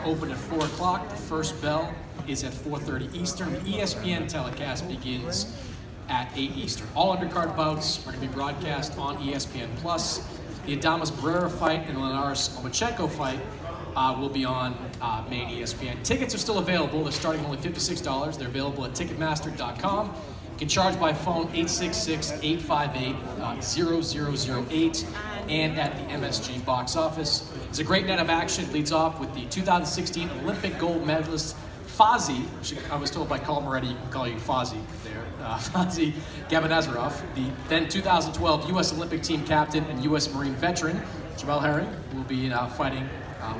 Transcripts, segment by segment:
Open at 4 o'clock. The first bell is at 4:30 Eastern. The ESPN telecast begins at 8 Eastern. All undercard bouts are going to be broadcast on ESPN+. The Adames Barrera fight and the Linares Lomachenko fight will be on main ESPN. Tickets are still available. They're starting only $56. They're available at Ticketmaster.com. You can charge by phone 866-858-0008 and at the MSG box office. It's a great night of action. It leads off with the 2016 Olympic gold medalist Fozzy. I was told by Carl Moretti you can call you Fozzy there. Fozzy Gabanazarov, the then 2012 U.S. Olympic team captain and U.S. Marine veteran. Jamel Herring will be fighting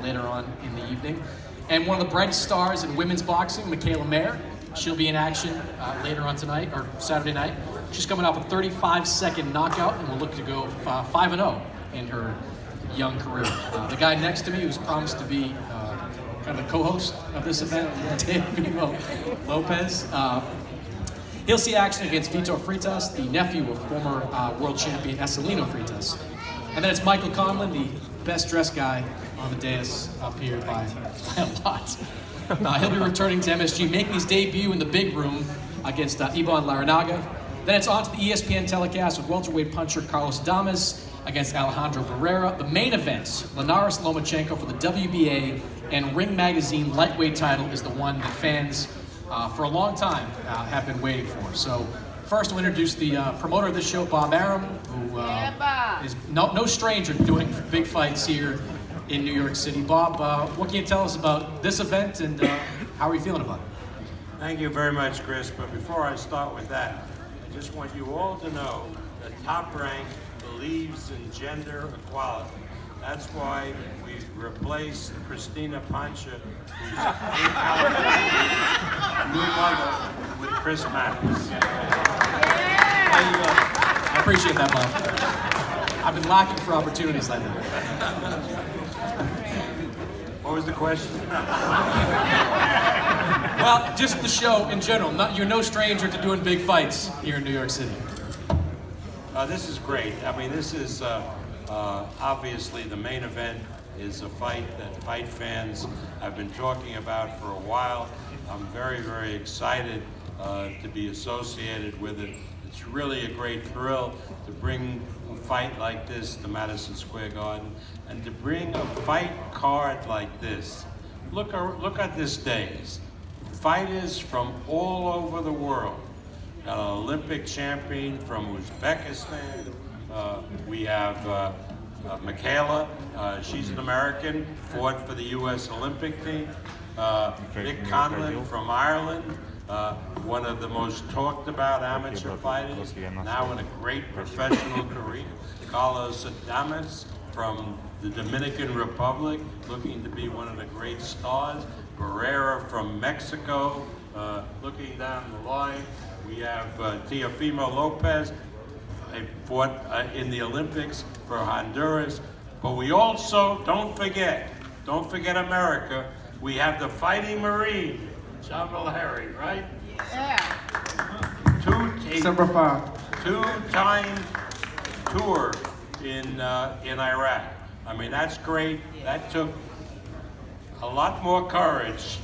later on in the evening. And one of the brightest stars in women's boxing, Michaela Mayer. She'll be in action later on tonight, or Saturday night. She's coming off a 35-second knockout and will look to go 5-0 in her young career. The guy next to me, who's promised to be kind of the co-host of this event, Teofimo Lopez. He'll see action against Vitor Freitas, the nephew of former world champion Vasiliy Freitas. And then it's Michael Conlon, the best-dressed guy on the dais up here by a lot. He'll be returning to MSG, making his debut in the big room against Ivan Larinaga. Then it's on to the ESPN telecast with welterweight puncher Carlos Adames against Alejandro Barrera. The main event, Linares Lomachenko for the WBA and Ring Magazine lightweight title, is the one that fans for a long time have been waiting for. So first we'll introduce the promoter of this show, Bob Arum, who is no stranger to doing big fights here in New York City. Bob, what can you tell us about this event and how are you feeling about it? Thank you very much, Chris. But before I start with that, I just want you all to know that Top Rank believes in gender equality. That's why we've replaced Christina Pancha, who's in California, new mother, with Chris Mathis. I appreciate that, Bob. I've been lacking for opportunities like that. What was the question? Well, just the show in general. You're no stranger to doing big fights here in New York City. This is great. I mean, this is obviously the main event is a fight that fight fans have been talking about for a while. I'm very, very excited to be associated with it. It's really a great thrill to bring a fight like this to Madison Square Garden and to bring a fight card like this. Look at this days. Fighters from all over the world. Got an Olympic champion from Uzbekistan. We have Michaela, she's an American, fought for the U.S. Olympic team. Nick Conlon from Ireland, one of the most talked about amateur fighters, now in a great professional career. Carlos Adames from the Dominican Republic, looking to be one of the great stars. Barrera from Mexico, looking down the line. We have Teofimo Lopez, fought in the Olympics for Honduras. But we also, don't forget America, we have the Fighting Marine, Jamel Herring, right? Yeah. Two-time tour in Iraq. I mean, that's great. That took a lot more courage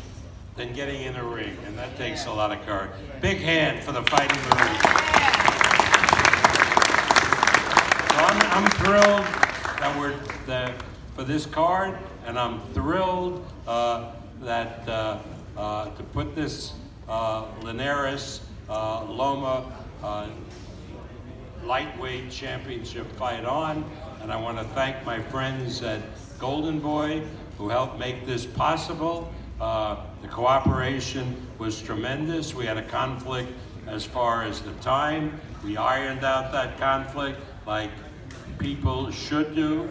than getting in a ring, and that takes a lot of courage. Big hand for the Fighting Marine. So I'm thrilled that for this card, and I'm thrilled that to put this Linares Loma lightweight championship fight on, and I want to thank my friends at Golden Boy who helped make this possible. The cooperation was tremendous. We had a conflict as far as the time. We ironed out that conflict like people should do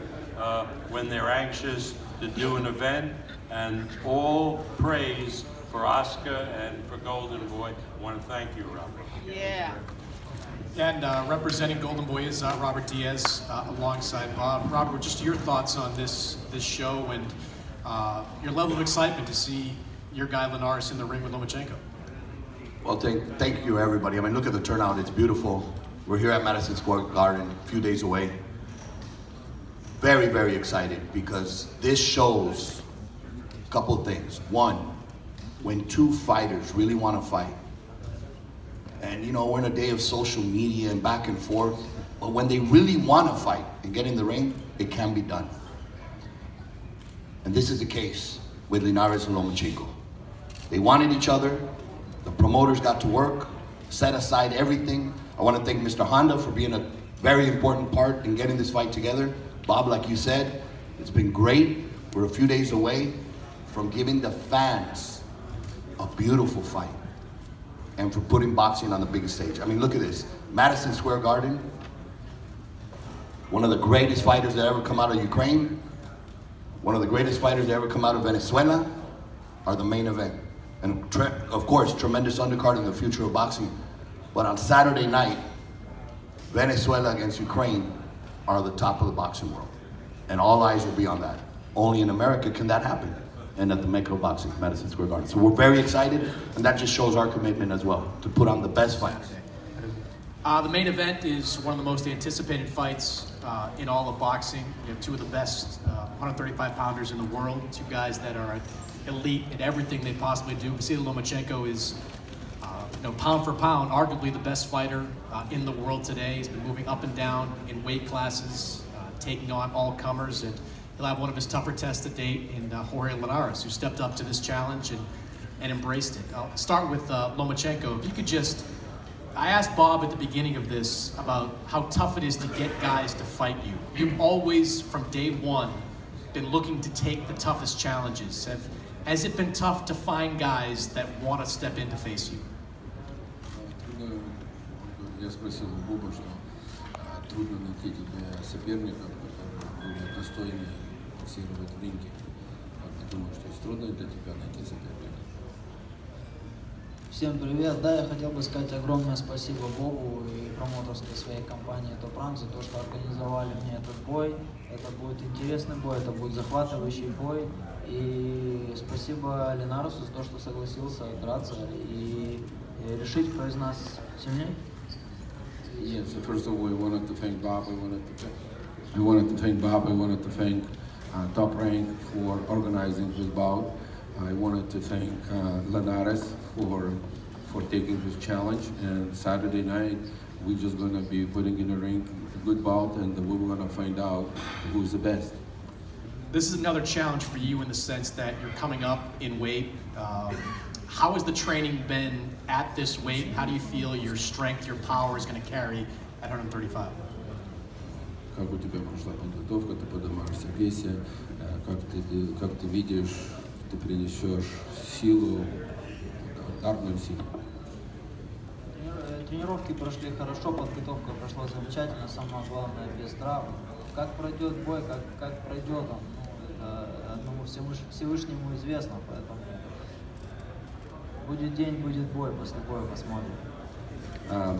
when they're anxious to do an event. And all praise for Oscar and for Golden Boy. I want to thank you, Robert. Yeah. And representing Golden Boy is Robert Diaz alongside Bob. Robert, just your thoughts on this show and your level of excitement to see your guy Linares in the ring with Lomachenko. Well, thank you, everybody. I mean, look at the turnout. It's beautiful. We're here at Madison Square Garden, a few days away. Very, very excited because this shows couple of things. One, when two fighters really want to fight, and you know, we're in a day of social media and back and forth, but when they really want to fight and get in the ring, it can be done. And this is the case with Linares and Lomachenko. They wanted each other, the promoters got to work, set aside everything. I want to thank Mr. Honda for being a very important part in getting this fight together. Bob, like you said, it's been great. We're a few days away from giving the fans a beautiful fight and for putting boxing on the biggest stage. I mean, look at this. Madison Square Garden, one of the greatest fighters that ever come out of Ukraine, one of the greatest fighters that ever come out of Venezuela are the main event. And of course, tremendous undercard in the future of boxing. But on Saturday night, Venezuela against Ukraine are the top of the boxing world. And all eyes will be on that. Only in America can that happen. And at the Mecca of Boxing, Madison Square Garden. So we're very excited, and that just shows our commitment as well, to put on the best fights. The main event is one of the most anticipated fights in all of boxing. You have two of the best 135-pounders in the world, two guys that are elite at everything they possibly do. Vasiliy Lomachenko is, pound for pound, arguably the best fighter in the world today. He's been moving up and down in weight classes, taking on all comers, and he'll have one of his tougher tests to date in Jorge Linares, who stepped up to this challenge and embraced it. I'll start with Lomachenko. If you could just, I asked Bob at the beginning of this about how tough it is to get guys to fight you. You've always, from day one, been looking to take the toughest challenges. Has it been tough to find guys that want to step in to face you? Я спросил у Боба, что трудно найти тебе соперников, которые были достойны боксировать в ринге. Как ты думаешь, что трудно для тебя найти соперника? Всем привет! Да, я хотел бы сказать огромное спасибо Богу и промоутерской своей компании Top Rank за то, что организовали мне этот бой. Это будет интересный бой, это будет захватывающий бой. И спасибо Линаресу за то, что согласился драться и решить, кто из нас сильнее. Yes, so first of all, I wanted to thank Bob. I wanted to thank Top Rank for organizing this bout. I wanted to thank Linares for taking this challenge. And Saturday night, we're just going to be putting in a ring a good bout, and we're going to find out who's the best. This is another challenge for you in the sense that you're coming up in weight. How has the training been at this weight? How do you feel your strength, your power is going to carry at 135? Как у тебя прошла подготовка, ты поднимаешься в весе, как ты видишь, ты принесешь силу, ударную силу. Тренировки прошли хорошо, подготовка прошла замечательно, самое главное без травм. Как пройдет бой, как пройдет он, это одному Всевышнему известно, поэтому будет день, будет бой, после боя посмотрим.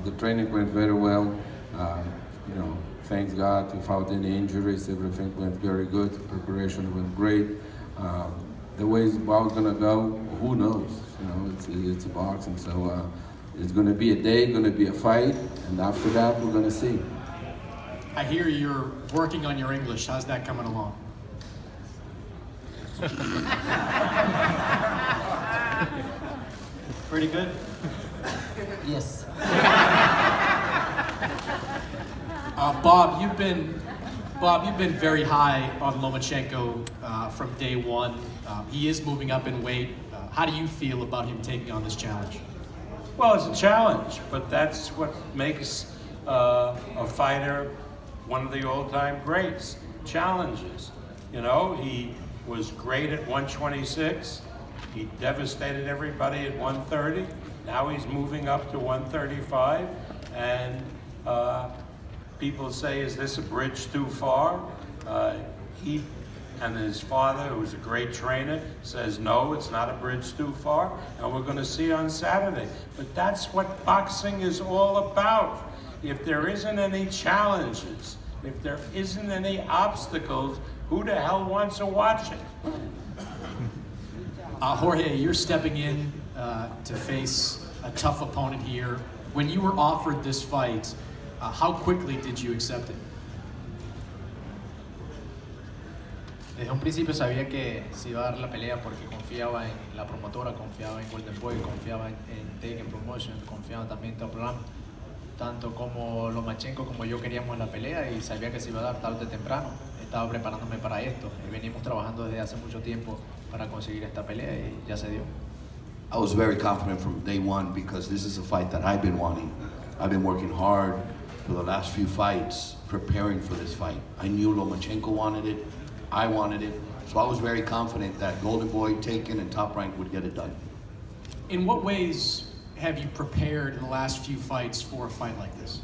The training went very well. Thanks God, without any injuries, everything went very good. Preparation went great. The way it's about gonna go, who knows? It's a boxing, so it's gonna be a day, gonna be a fight, and after that, we're gonna see. I hear you're working on your English. How's that coming along? Pretty good? Yes. Bob, you've been very high on Lomachenko from day one. He is moving up in weight. How do you feel about him taking on this challenge? Well, it's a challenge, but that's what makes a fighter one of the all-time greats. Challenges. He was great at 126. He devastated everybody at 130. Now he's moving up to 135, and people say, is this a bridge too far? He and his father, who's a great trainer, says, no, it's not a bridge too far, and we're going to see on Saturday. But that's what boxing is all about. If there isn't any challenges, if there isn't any obstacles, who the hell wants to watch it? Jorge, you're stepping in to face a tough opponent here. When you were offered this fight, how quickly did you accept it? Desde un principio sabía que se iba a dar la pelea porque confiaba en la promotora, confiaba en Golden Boy, confiaba en Taken Promotion, confiaba también en Top Rank. Tanto como Lomachenko como yo queríamos la pelea y sabía que se iba a dar tarde o temprano. Estaba preparándome para esto. Venimos trabajando desde hace mucho tiempo para conseguir esta pelea y ya se dio. I was very confident from day one because this is a fight that I've been wanting. I've been working hard for the last few fights, preparing for this fight. I knew Lomachenko wanted it, I wanted it, so I was very confident that Golden Boy, Taken, and Top Rank would get it done. In what ways have you prepared in the last few fights for a fight like this?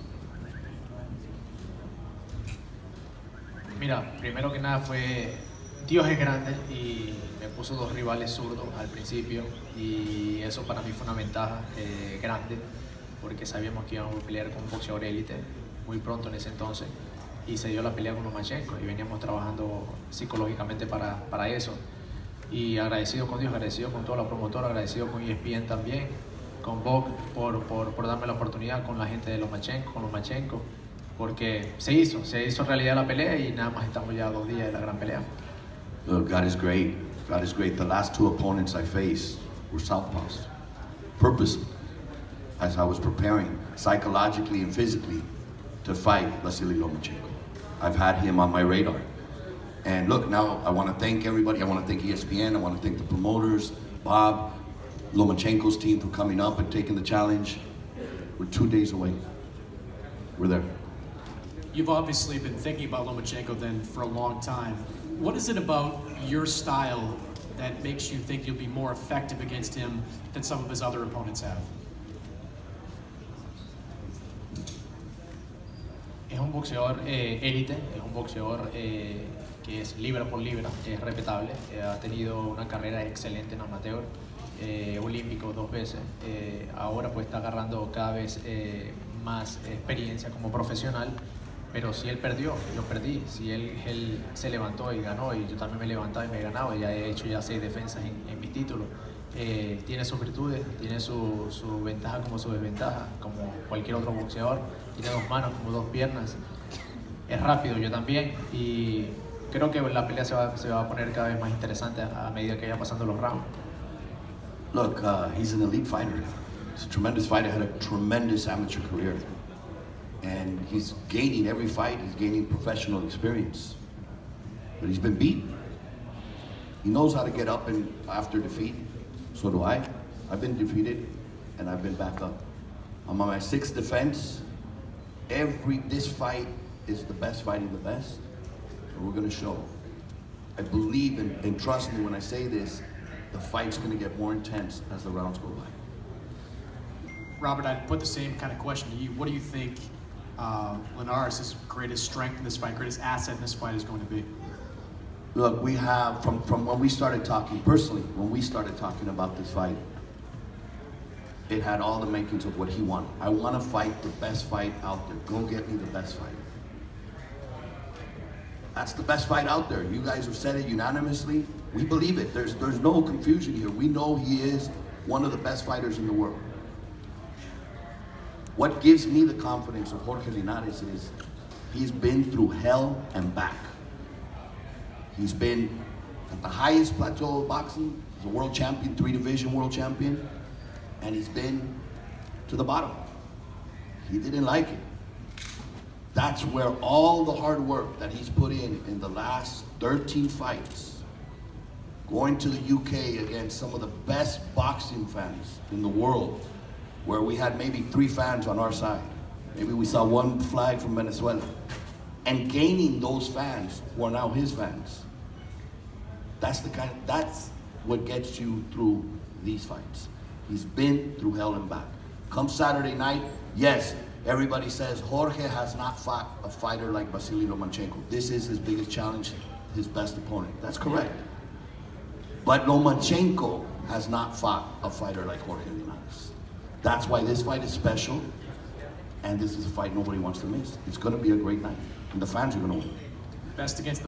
Mira, primero que nada Dios es grande y me puso dos rivales zurdos al principio y eso para mí fue una ventaja grande porque sabíamos que íbamos a pelear con un boxeador élite muy pronto en ese entonces y se dio la pelea con Lomachenko y veníamos trabajando psicológicamente para eso y agradecido con Dios, agradecido con toda la promotora, agradecido con ESPN también, con Bob por darme la oportunidad, con la gente de Lomachenko, porque se hizo realidad la pelea y nada más estamos ya a 2 días de la gran pelea. Look, God is great. God is great. The last 2 opponents I faced were southpaws, purposely, as I was preparing psychologically and physically to fight Vasiliy Lomachenko. I've had him on my radar. And look, now I want to thank everybody. I want to thank ESPN. I want to thank the promoters, Bob, Lomachenko's team for coming up and taking the challenge. We're 2 days away. We're there. You've obviously been thinking about Lomachenko then for a long time. What is it about your style that makes you think you'll be more effective against him than some of his other opponents have? Es un boxeador élite, es un boxeador que es libra por libra, es respetable, ha tenido una carrera excelente en amateur, olímpico 2 veces, ahora pues está agarrando cada vez más experiencia como profesional, pero si él perdió, yo perdí, si él se levantó y ganó y yo también me he levantado y me he ganado, ya he hecho ya 6 defensas en mis títulos. Tiene sus virtudes, tiene su ventaja como su desventaja, como cualquier otro boxeador, tiene 2 manos como 2 piernas, es rápido, yo también, y creo que la pelea se va a poner cada vez más interesante a medida que vaya pasando los rounds. Look, he's an elite fighter. He's a tremendous fighter, had a tremendous amateur career. And he's gaining every fight, he's gaining professional experience. But he's been beaten. He knows how to get up and after defeat. So do I. I've been defeated and I've been back up. I'm on my 6th defense. This fight is the best fighting the best. And we're gonna show. I believe and trust me when I say this, the fight's gonna get more intense as the rounds go by. Robert, I'd put the same kind of question to you. What do you think Linares' greatest strength in this fight, greatest asset in this fight is going to be? Look, we have, from when we started talking, personally, when we started talking about this fight, it had all the makings of what he wanted. I want to fight the best fight out there. Go get me the best fight. That's the best fight out there. You guys have said it unanimously. We believe it. There's no confusion here. We know he is one of the best fighters in the world. What gives me the confidence of Jorge Linares is he's been through hell and back. He's been at the highest plateau of boxing. He's a world champion, 3-division world champion, and he's been to the bottom. He didn't like it. That's where all the hard work that he's put in the last 13 fights, going to the UK against some of the best boxing fans in the world, where we had maybe 3 fans on our side. Maybe we saw 1 flag from Venezuela. And gaining those fans who are now his fans. That's what gets you through these fights. He's been through hell and back. Come Saturday night, yes, everybody says Jorge has not fought a fighter like Vasiliy Lomachenko. This is his biggest challenge, his best opponent. That's correct. But Lomachenko has not fought a fighter like Jorge Linares. That's why this fight is special, and this is a fight nobody wants to miss. It's going to be a great night, and the fans are going to win. Best against the